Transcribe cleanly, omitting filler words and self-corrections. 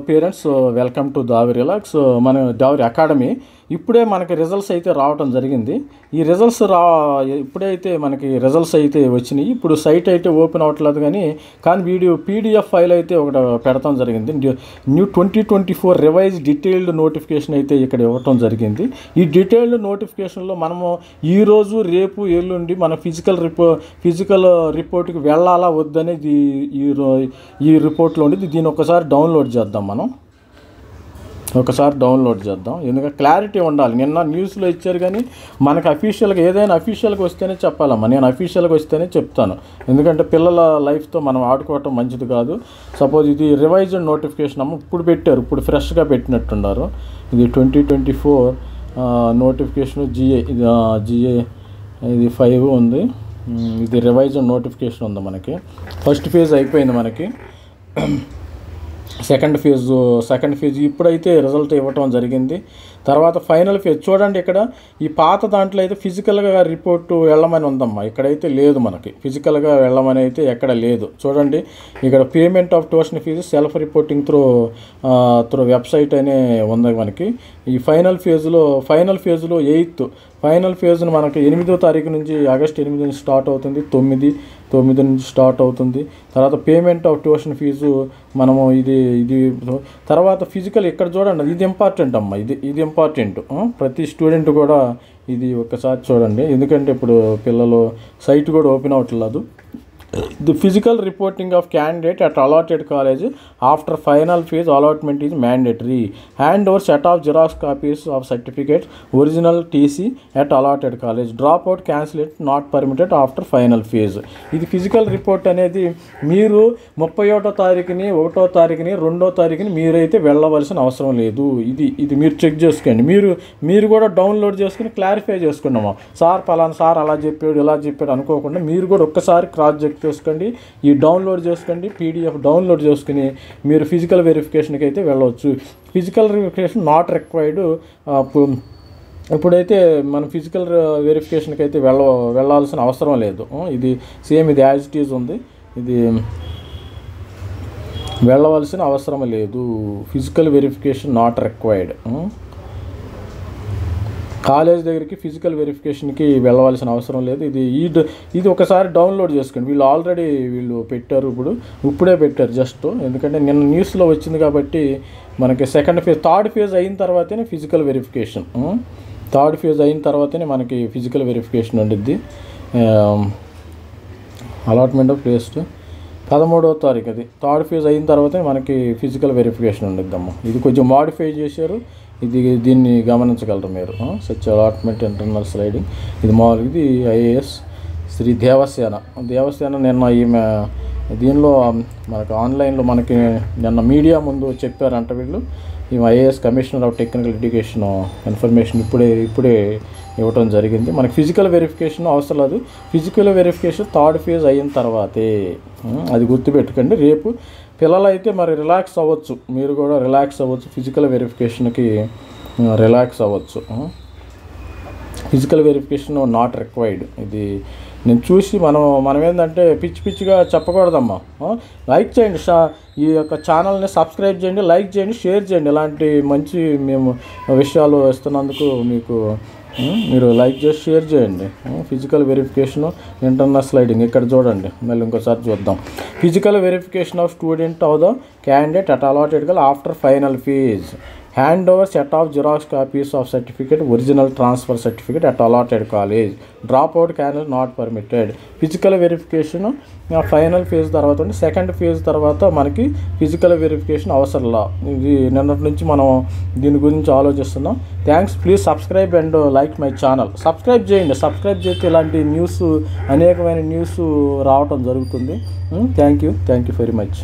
Parents, welcome to దావి relax. మన దావి అకాడమీ ఇప్పుడే మనకి రిజల్ట్స్ అయితే రావడం జరిగింది. ఈ రిజల్ట్స్ ఇప్పుడైతే మనకి రిజల్ట్స్ అయితే వచ్చినాయి. ఇప్పుడు సైట్ అయితే ఓపెన్ అవ్వట్లేదు, కానీ పీడిఎఫ్ ఫైల్ అయితే ఒకటి పెడతాం జరిగింది. న్యూ 2024 రివైజ్ డీటెయిల్డ్ నోటిఫికేషన్ అయితే ఇక్కడ ఇవ్వటం జరిగింది. ఈ డీటెయిల్డ్ నోటిఫికేషన్లో మనము ఈరోజు, రేపు, ఎల్లుండి మన ఫిజికల్ రిపోర్ట్కి వెళ్ళాలా వద్దనేది ఈ రిపోర్ట్లో ఉండేది. దీన్ని ఒకసారి డౌన్లోడ్ చేద్దాం. డౌన్లోడ్ చేద్దాం, ఎందుకంటే క్లారిటీ ఉండాలి. నిన్న న్యూస్లో ఇచ్చారు, కానీ మనకు అఫీషియల్గా ఏదైనా అఫీషియల్గా వస్తేనే చెప్పాలమ్మా. నేను అఫీషియల్గా వస్తేనే చెప్తాను, ఎందుకంటే పిల్లల లైఫ్తో మనం ఆడుకోవటం మంచిది కాదు. సపోజ్ ఇది రివైజ్డ్ నోటిఫికేషన్ అమ్మ, ఇప్పుడు పెట్టారు, ఇప్పుడు ఫ్రెష్గా పెట్టినట్టున్నారు. ఇది 2024 నోటిఫికేషన్ జిఏ ఇది 5 ఉంది. ఇది రివైజ్డ్ నోటిఫికేషన్ ఉంది మనకి. ఫస్ట్ ఫేజ్ అయిపోయింది మనకి. సెకండ్ ఫేజ్ ఇప్పుడైతే రిజల్ట్ ఇవ్వటం జరిగింది. తర్వాత ఫైనల్ ఫేజ్ చూడండి. ఇక్కడ ఈ పాత దాంట్లో అయితే ఫిజికల్గా రిపోర్టు వెళ్ళమని ఉందమ్మా, ఇక్కడైతే లేదు. మనకి ఫిజికల్గా వెళ్ళమని అయితే ఎక్కడ లేదు. చూడండి, ఇక్కడ payment of tuition fee self reporting through website అనే ఉంది మనకి. ఈ ఫైనల్ ఫేజ్లో 8th ఫైనల్ ఫేజ్ను మనకి 8వ తారీఖు నుంచి, ఆగస్ట్ 8 నుంచి స్టార్ట్ అవుతుంది. 9 నుంచి స్టార్ట్ అవుతుంది. తర్వాత పేమెంట్ ఆఫ్ ట్యూషన్ ఫీజు మనము ఇది తర్వాత ఫిజికల్ ఇక్కడ చూడండి, ఇది ఇంపార్టెంట్ అమ్మ. ఇది ఇంపార్టెంట్. ప్రతి స్టూడెంట్ కూడా ఇది ఒక్కసారి చూడండి, ఎందుకంటే ఇప్పుడు పిల్లలు సైట్ కూడా ఓపెన్ అవ్వట్లేదు. The physical reporting of candidate at allotted college after final phase allotment is mandatory. Hand over set of Xerox copies of certificate, original TC at allotted college. Dropout, cancel it, not permitted after final phase. ఇది physical report అనేది మీరు 31వ తారీఖుని, 1వ తారీఖుని, 2వ తారీఖుని మీరైతే వెళ్ళవలసిన అవసరం లేదు. ఇది మీరు చెక్ చేసుకోండి. మీరు కూడా డౌన్లోడ్ చేసుకుని క్లారిఫై చేసుకున్నాము. సార్ పలానా సార్ అలా చెప్పాడు, ఇలా చెప్పాడు అనుకోకుండా మీరు కూడా ఒక్కసారి క్రాస్ చెక్ చేసుకోండి. ఈ డౌన్లోడ్ చేసుకోండి, పీడిఎఫ్ డౌన్లోడ్ చేసుకుని మీరు ఫిజికల్ వెరిఫికేషన్కి అయితే వెళ్ళవచ్చు. Physical verification not required. ఇప్పుడైతే మన ఫిజికల్ వెరిఫికేషన్కి అయితే వెళ్ళాల్సిన అవసరం లేదు. ఇది సేమ్, ఇది యాజ్ ఇట్ ఈజ్ ఉంది. ఇది వెళ్ళవలసిన అవసరం లేదు. Physical verification not required. College దగ్గరికి ఫిజికల్ వెరిఫికేషన్కి వెళ్ళవలసిన అవసరం లేదు. ఇది ఒకసారి డౌన్లోడ్ చేసుకోండి. వీళ్ళు పెట్టారు, ఇప్పుడే పెట్టారు జస్ట్, ఎందుకంటే నిన్న న్యూస్లో వచ్చింది కాబట్టి. మనకి థర్డ్ ఫేజ్ అయిన తర్వాతనే ఫిజికల్ వెరిఫికేషన్. మనకి ఫిజికల్ వెరిఫికేషన్ ఉండిద్ది. అలాట్మెంట్ ఆఫ్ ప్లేస్ 13వ తారీఖు. అది థర్డ్ ఫేజ్ అయిన తర్వాతే మనకి ఫిజికల్ వెరిఫికేషన్ ఉండిద్దమ్మా. ఇది కొంచెం మాడిఫై చేశారు. దీన్ని గమనించగలరు మీరు. Such allotment internal sliding. ఇది మామూలుగా ఇది ఐఏఎస్ శ్రీ దేవసేన నిన్న ఈమె దీనిలో మనకు ఆన్లైన్లో మనకి నిన్న మీడియా ముందు చెప్పారంట వీళ్ళు. ఈమె IAS commissioner of technical education information ఇప్పుడే ఇవ్వటం జరిగింది. మనకి ఫిజికల్ వెరిఫికేషన్ అవసరం లేదు. ఫిజికల్ వెరిఫికేషన్ థర్డ్ ఫేజ్ అయిన తర్వాతే, అది గుర్తుపెట్టుకోండి. రేపు పిల్లలు అయితే మరి రిలాక్స్ అవ్వచ్చు, మీరు కూడా రిలాక్స్ అవ్వచ్చు. ఫిజికల్ వెరిఫికేషన్కి రిలాక్స్ అవ్వచ్చు. Physical verification not required. ఇది నేను చూసి మనం ఏంటంటే పిచ్చిగా చెప్పకూడదమ్మా. లైక్ చేయండి, ఈ యొక్క ఛానల్ని సబ్స్క్రైబ్ చేయండి, లైక్ చేయండి, షేర్ చేయండి. ఇలాంటి మంచి మేము విషయాలు ఇస్తున్నందుకు మీరు లైక్ చేసి షేర్ చేయండి. ఫిజికల్ వెరిఫికేషన్ ఇంటర్నల్ స్లైడింగ్ ఇక్కడ చూడండి. మళ్ళీ ఇంకోసారి చూద్దాం. Physical verification of student of the candidate at allotted after final phase. Hand over set of Xerox copies of certificate, original transfer certificate at allotted college. Dropout cannot not permitted. Physical verification final phase తర్వాత ఉంది. Second phase తర్వాత మనకి physical verification అవసరంలా. ఇది నిన్నటి నుంచి మనం దీని గురించి ఆలోచిస్తున్నాం. Thanks. Please subscribe and like my channel. Subscribe చేయండి. సబ్స్క్రైబ్ చేస్తే ఇలాంటి అనేకమైన న్యూస్ రావటం జరుగుతుంది. Thank you very much.